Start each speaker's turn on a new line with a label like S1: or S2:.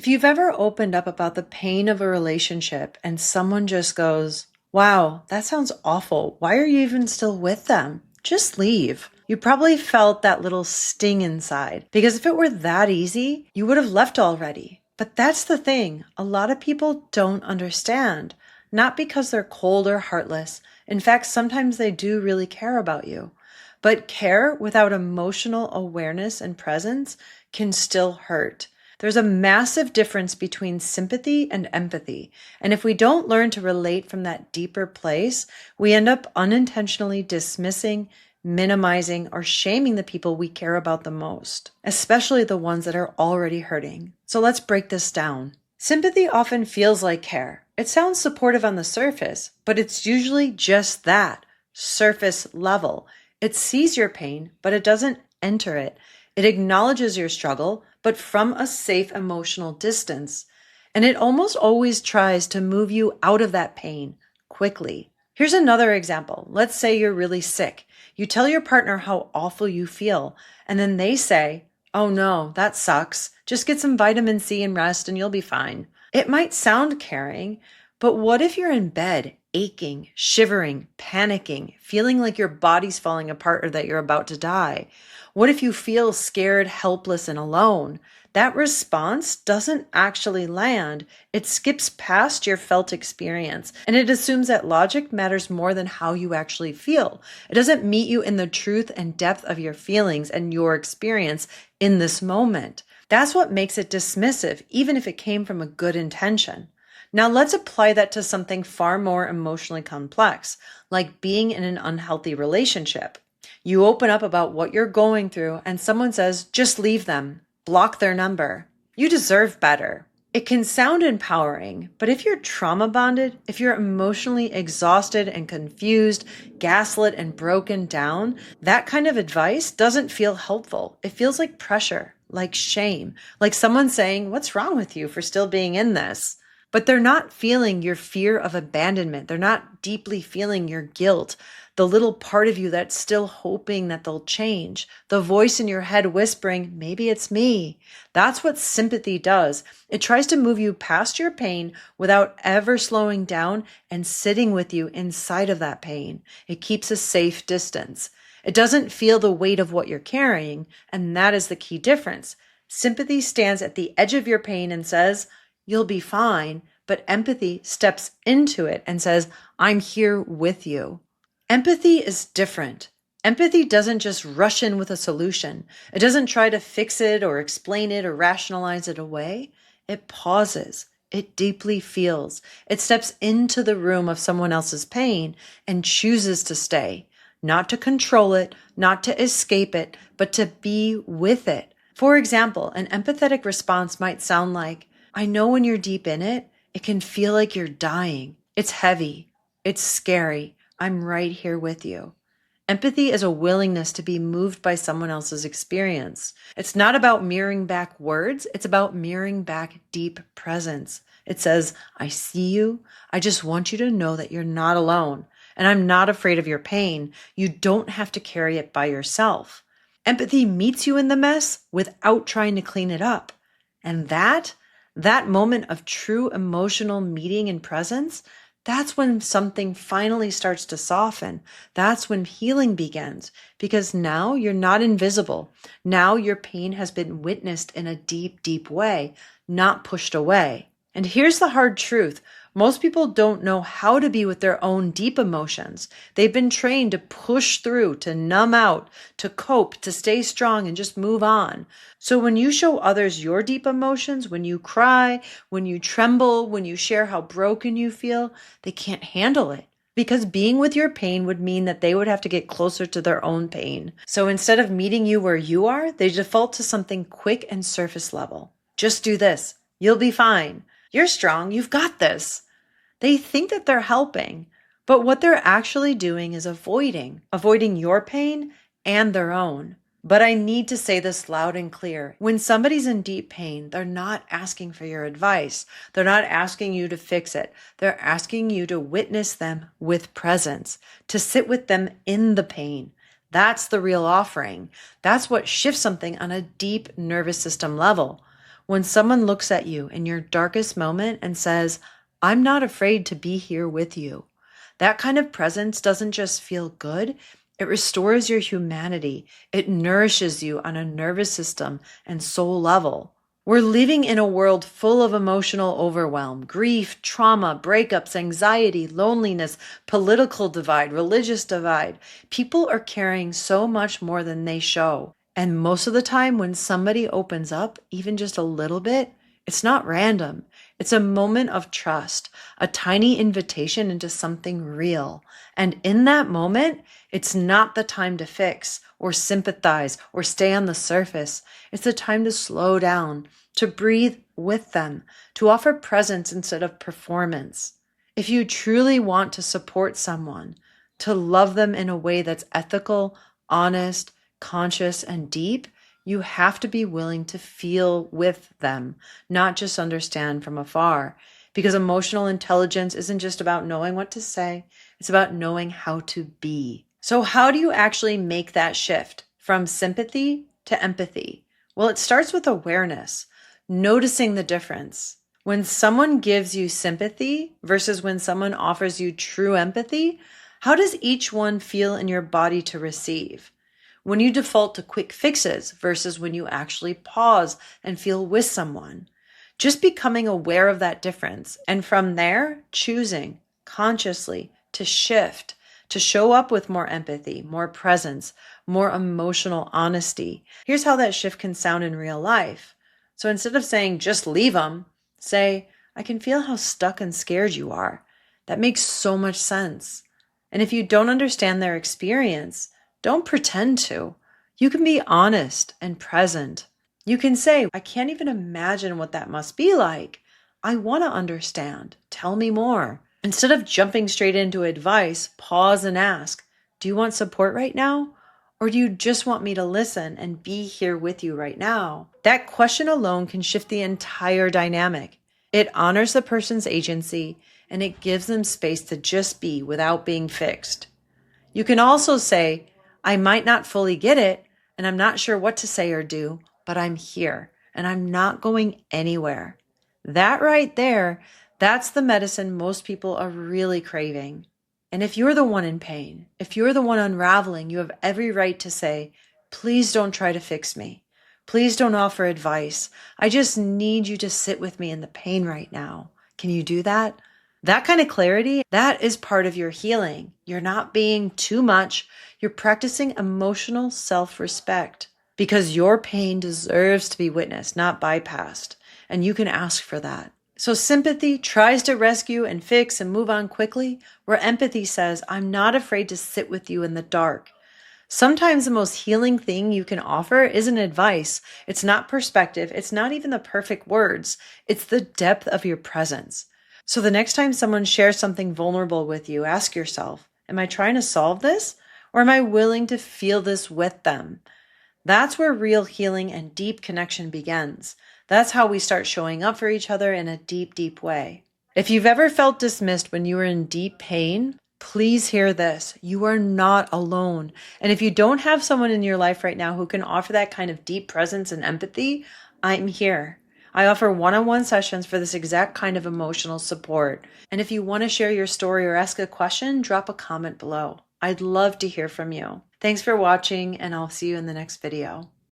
S1: If you've ever opened up about the pain of a relationship and someone just goes, wow, that sounds awful. Why are you even still with them? Just leave. You probably felt that little sting inside because if it were that easy, you would have left already. But that's the thing. A lot of people don't understand, not because they're cold or heartless. In fact, sometimes they do really care about you. But care without emotional awareness and presence can still hurt. There's a massive difference between sympathy and empathy. And if we don't learn to relate from that deeper place, we end up unintentionally dismissing, minimizing, or shaming the people we care about the most, especially the ones that are already hurting. So let's break this down. Sympathy often feels like care. It sounds supportive on the surface, but it's usually just that, surface level. It sees your pain, but it doesn't enter it. It acknowledges your struggle, but from a safe emotional distance. And it almost always tries to move you out of that pain quickly. Here's another example. Let's say you're really sick. You tell your partner how awful you feel, and then they say, oh no, that sucks. Just get some vitamin C and rest and you'll be fine. It might sound caring, but what if you're in bed, aching, shivering, panicking, feeling like your body's falling apart or that you're about to die? What if you feel scared, helpless, and alone? That response doesn't actually land. It skips past your felt experience, and it assumes that logic matters more than how you actually feel. It doesn't meet you in the truth and depth of your feelings and your experience in this moment. That's what makes it dismissive, even if it came from a good intention. Now let's apply that to something far more emotionally complex, like being in an unhealthy relationship. You open up about what you're going through and someone says, just leave them, block their number. You deserve better. It can sound empowering, but if you're trauma bonded, if you're emotionally exhausted and confused, gaslit and broken down, that kind of advice doesn't feel helpful. It feels like pressure, like shame, like someone saying, what's wrong with you for still being in this? But they're not feeling your fear of abandonment. They're not deeply feeling your guilt, the little part of you that's still hoping that they'll change, the voice in your head whispering, maybe it's me. That's what sympathy does. It tries to move you past your pain without ever slowing down and sitting with you inside of that pain. It keeps a safe distance. It doesn't feel the weight of what you're carrying, and that is the key difference. Sympathy stands at the edge of your pain and says, you'll be fine, but empathy steps into it and says, I'm here with you. Empathy is different. Empathy doesn't just rush in with a solution. It doesn't try to fix it or explain it or rationalize it away. It pauses. It deeply feels. It steps into the room of someone else's pain and chooses to stay, not to control it, not to escape it, but to be with it. For example, an empathetic response might sound like, I know when you're deep in it, it can feel like you're dying. It's heavy. It's scary. I'm right here with you. Empathy is a willingness to be moved by someone else's experience. It's not about mirroring back words. It's about mirroring back deep presence. It says, I see you. I just want you to know that you're not alone. And I'm not afraid of your pain. You don't have to carry it by yourself. Empathy meets you in the mess without trying to clean it up. And that moment of true emotional meeting and presence, that's when something finally starts to soften. That's when healing begins, because now you're not invisible. Now your pain has been witnessed in a deep, deep way, not pushed away. And here's the hard truth. Most people don't know how to be with their own deep emotions. They've been trained to push through, to numb out, to cope, to stay strong and just move on. So when you show others your deep emotions, when you cry, when you tremble, when you share how broken you feel, they can't handle it. Because being with your pain would mean that they would have to get closer to their own pain. So instead of meeting you where you are, they default to something quick and surface level. Just do this. You'll be fine. You're strong. You've got this. They think that they're helping, but what they're actually doing is avoiding your pain and their own. But I need to say this loud and clear. When somebody's in deep pain, they're not asking for your advice. They're not asking you to fix it. They're asking you to witness them with presence, to sit with them in the pain. That's the real offering. That's what shifts something on a deep nervous system level. When someone looks at you in your darkest moment and says, I'm not afraid to be here with you. That kind of presence doesn't just feel good, it restores your humanity. It nourishes you on a nervous system and soul level. We're living in a world full of emotional overwhelm, grief, trauma, breakups, anxiety, loneliness, political divide, religious divide. People are carrying so much more than they show. And most of the time, when somebody opens up, even just a little bit, it's not random. It's a moment of trust, a tiny invitation into something real. And in that moment, it's not the time to fix or sympathize or stay on the surface. It's the time to slow down, to breathe with them, to offer presence instead of performance. If you truly want to support someone, to love them in a way that's ethical, honest, conscious, and deep, you have to be willing to feel with them, not just understand from afar. Because emotional intelligence isn't just about knowing what to say, it's about knowing how to be. So, how do you actually make that shift from sympathy to empathy? Well, it starts with awareness, noticing the difference. When someone gives you sympathy versus when someone offers you true empathy, how does each one feel in your body to receive? When you default to quick fixes versus when you actually pause and feel with someone. Just becoming aware of that difference. And from there, choosing consciously to shift, to show up with more empathy, more presence, more emotional honesty. Here's how that shift can sound in real life. So instead of saying, just leave them, say, I can feel how stuck and scared you are. That makes so much sense. And if you don't understand their experience, don't pretend to. You can be honest and present. You can say, I can't even imagine what that must be like. I want to understand. Tell me more. Instead of jumping straight into advice, pause and ask, do you want support right now? Or do you just want me to listen and be here with you right now? That question alone can shift the entire dynamic. It honors the person's agency and it gives them space to just be without being fixed. You can also say, I might not fully get it, and I'm not sure what to say or do, but I'm here, and I'm not going anywhere. That right there, that's the medicine most people are really craving. And if you're the one in pain, if you're the one unraveling, you have every right to say, please don't try to fix me. Please don't offer advice. I just need you to sit with me in the pain right now. Can you do that? That kind of clarity, that is part of your healing. You're not being too much. You're practicing emotional self-respect because your pain deserves to be witnessed, not bypassed. And you can ask for that. So sympathy tries to rescue and fix and move on quickly, where empathy says, I'm not afraid to sit with you in the dark. Sometimes the most healing thing you can offer isn't advice. It's not perspective. It's not even the perfect words. It's the depth of your presence. So the next time someone shares something vulnerable with you, ask yourself, am I trying to solve this? Or am I willing to feel this with them? That's where real healing and deep connection begins. That's how we start showing up for each other in a deep, deep way. If you've ever felt dismissed when you were in deep pain, please hear this. You are not alone. And if you don't have someone in your life right now who can offer that kind of deep presence and empathy, I'm here. I offer one-on-one sessions for this exact kind of emotional support. And if you want to share your story or ask a question, drop a comment below. I'd love to hear from you. Thanks for watching, and I'll see you in the next video.